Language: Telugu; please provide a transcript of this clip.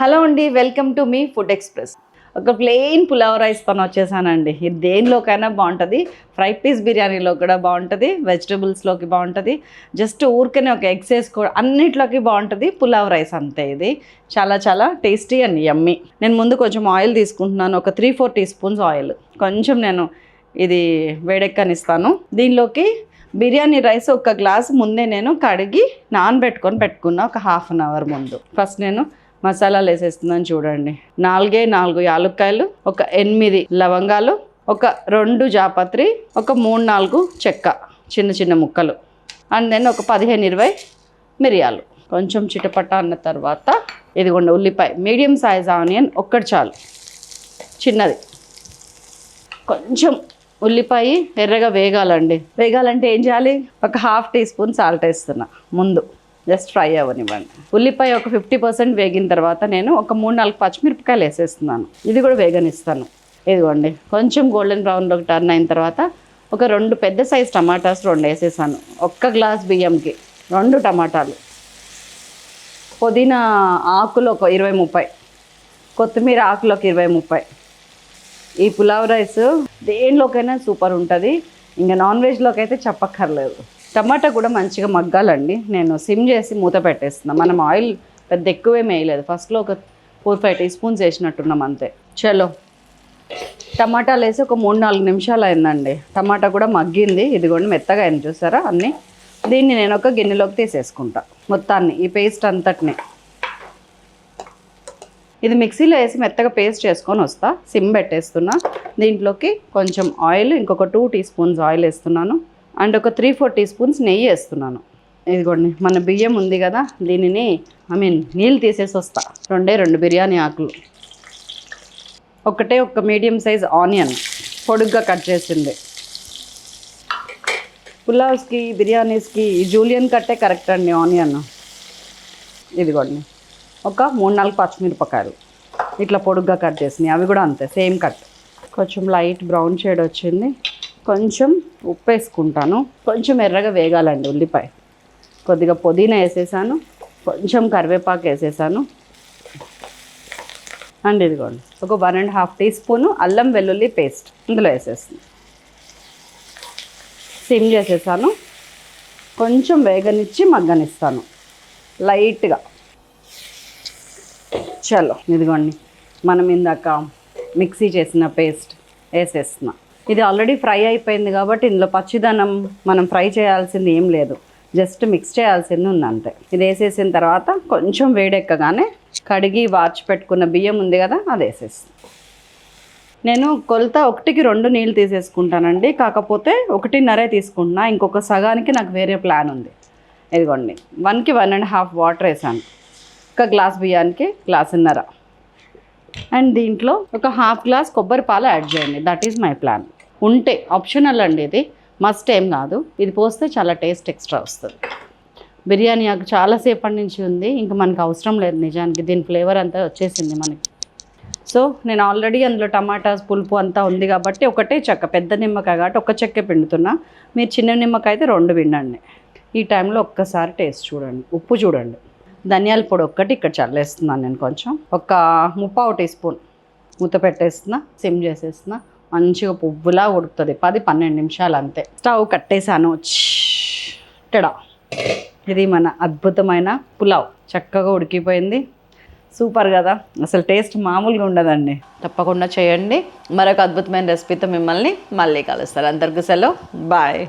హలో అండి, welcome to me food express. ఒక ప్లెయిన్ పులావ్ రైస్తో వచ్చేసానండి. ఇది దేనిలోకైనా బాగుంటుంది. ఫ్రై పీస్ బిర్యానీలో కూడా బాగుంటుంది, వెజిటబుల్స్లోకి బాగుంటుంది, జస్ట్ ఊరికనే ఒక ఎగ్స్ వేసుకో అన్నిట్లోకి బాగుంటుంది. పులావ్ రైస్ అంతే. ఇది చాలా చాలా టేస్టీ అండ్ యమ్మీ. నేను ముందు కొంచెం ఆయిల్ తీసుకుంటున్నాను, ఒక 3-4 టీ స్పూన్స్ ఆయిల్. కొంచెం నేను ఇది వేడెక్కనిస్తాను. దీనిలోకి బిర్యానీ రైస్ ఒక గ్లాస్ ముందే నేను కడిగి పెట్టుకున్న ఒక హాఫ్ అన్ అవర్ ముందు. ఫస్ట్ నేను మసాలాలు వేసేస్తున్నాను. చూడండి, 4 యాలక్కాయలు, ఒక 8 లవంగాలు, ఒక 2 జాపత్రి, ఒక 3-4 చెక్క చిన్న చిన్న ముక్కలు, అండ్ దెన్ ఒక 15-20 మిరియాలు. కొంచెం చిటపట అన్న తర్వాత ఇదిగోండి ఉల్లిపాయ, మీడియం సైజ్ ఆనియన్ ఒక్కటి చాలు, చిన్నది. కొంచెం ఉల్లిపాయ ఎర్రగా వేగాలంటే ఏం చేయాలి? ఒక 1/2 టీ స్పూన్ సాల్ట్ వేస్తున్నా ముందు, జస్ట్ ఫ్రై అవ్వనివ్వండి. ఉల్లిపాయ ఒక 50% వేగిన తర్వాత నేను ఒక 3-4 పచ్చిమిరపకాయలు వేసేస్తున్నాను. ఇది కూడా వేగనిస్తాను. ఇదిగోండి, కొంచెం గోల్డెన్ బ్రౌన్లోకి టర్న్ అయిన తర్వాత ఒక 2 పెద్ద సైజ్ టమాటాస్ 2 వేసేసాను. 1 గ్లాస్ బియ్యంకి 2 టమాటాలు. పుదీనా ఆకులు ఒక 20-30, కొత్తిమీర ఆకులు ఒక 20-30. ఈ పులావ్ రైస్ దేనిలోకైనా సూపర్ ఉంటుంది. ఇంకా నాన్ వెజ్లోకి అయితే చెప్పక్కర్లేదు. టమాటా కూడా మంచిగా మగ్గాలండి. నేను సిమ్ చేసి మూత పెట్టేస్తున్నాను. మనం ఆయిల్ పెద్ద ఎక్కువేం వేయలేదు. ఫస్ట్లో ఒక 4-5 టీ స్పూన్స్ వేసినట్టున్నాం అంతే. చలో, టమాటాలు వేసి ఒక 3-4 నిమిషాలు అయిందండి. టమాటా కూడా మగ్గింది. ఇదిగోండి మెత్తగా అయింది, చూసారా అన్నీ. దీన్ని నేను ఒక గిన్నెలోకి తీసేసుకుంటా మొత్తాన్ని, ఈ పేస్ట్ అంతటిని. ఇది మిక్సీలో వేసి మెత్తగా పేస్ట్ చేసుకొని వస్తా. సిమ్ పెట్టేస్తున్నా. దీంట్లోకి కొంచెం ఆయిల్, ఇంకొక 2 టీ స్పూన్స్ ఆయిల్ వేస్తున్నాను, అండ్ ఒక 3-4 టీ స్పూన్స్ నెయ్యి వేస్తున్నాను. ఇదిగోండి, మన బియ్యం ఉంది కదా, దీనిని నీళ్ళు తీసేసి వస్తా. 2 బిర్యానీ ఆకులు, ఒక మీడియం సైజ్ ఆనియన్ పొడుగ్గా కట్ చేసింది. పులావ్స్కి బిర్యానీస్కి జూలియన్ కట్టే కరెక్ట్ అండి ఆనియన్. ఇదిగోండి, ఒక 3-4 పచ్చిమిరపకాయలు ఇట్లా పొడుగ్గా కట్ చేసినాయి, అవి కూడా అంతే సేమ్ కట్. కొంచెం లైట్ బ్రౌన్ షేడ్ వచ్చింది. కొంచెం ఉప్పు వేసుకుంటాను. కొంచెం ఎర్రగా వేగాలండి ఉల్లిపాయ. కొద్దిగా పుదీనా వేసేసాను, కొంచెం కరివేపాకు వేసేసాను, అండ్ ఇదిగోండి ఒక 1.5 టీ స్పూను అల్లం వెల్లుల్లి పేస్ట్ ఇందులో వేసేస్తాను. సిమ్ చేసేసాను. కొంచెం వేగనిచ్చి మగ్గనిస్తాను లైట్గా. చలో, ఇదిగోండి మనం ఇందాక మిక్సీ చేసిన పేస్ట్ వేసేస్తున్నా. ఇది ఆల్రెడీ ఫ్రై అయిపోయింది కాబట్టి ఇందులో పచ్చిదనం మనం ఫ్రై చేయాల్సింది ఏం లేదు, జస్ట్ మిక్స్ చేయాల్సింది ఉంది అంతే. ఇది వేసేసిన తర్వాత కొంచెం వేడెక్కగానే కడిగి వార్చి పెట్టుకున్న బియ్యం ఉంది కదా, అది వేసేస్తాను. నేను కొలత 1కి 2 నీళ్ళు తీసేసుకుంటానండి, కాకపోతే 1.5 తీసుకుంటున్నా. ఇంకొక సగానికి నాకు వేరే ప్లాన్ ఉంది. ఇదిగోండి 1కి 1.5 వాటర్ వేసాను. ఒక గ్లాస్ బియ్యానికి 1.5 గ్లాసున్నర. అండ్ దీంట్లో ఒక 1/2 గ్లాస్ కొబ్బరి పాలు యాడ్ చేయండి. That is my plan. ఉంటే ఆప్షనల్ అండి, ఇది మస్ట్ ఏం కాదు. ఇది పోస్తే చాలా టేస్ట్ ఎక్స్ట్రా వస్తుంది. బిర్యానీ ఆకు చాలాసేపటి నుంచి ఉంది, ఇంకా మనకు అవసరం లేదు నిజానికి. దీని ఫ్లేవర్ అంతా వచ్చేసింది మనకి. సో నేను ఆల్రెడీ అందులో టమాటాస్ పులుపు అంతా ఉంది కాబట్టి ఒకటే చెక్క, పెద్ద నిమ్మకాయ కాబట్టి ఒక చెక్కే పిండుతున్నా. మీరు చిన్న నిమ్మకాయ అయితే 2 పిండండి. ఈ టైంలో ఒక్కసారి టేస్ట్ చూడండి, ఉప్పు చూడండి. ధనియాల పొడి ఒక్కటి ఇక్కడ చల్లేస్తున్నాను నేను. కొంచెం ఒక 3/4 టీ స్పూన్ మూత పెట్టేస్తున్నా. సిమ్ చేసేస్తున్నా. మంచిగా పువ్వులా ఉడుకుతుంది. 10-12 నిమిషాలు అంతే. స్టవ్ కట్టేసాను. టడా, ఇది మన అద్భుతమైన పులావ్ చక్కగా ఉడికిపోయింది. సూపర్ కదా, అసలు టేస్ట్ మామూలుగా ఉండదండి. తప్పకుండా చేయండి. మరొక అద్భుతమైన రెసిపీతో మిమ్మల్ని మళ్ళీ కలుస్తారు. అందరికీ సెలవు, బాయ్.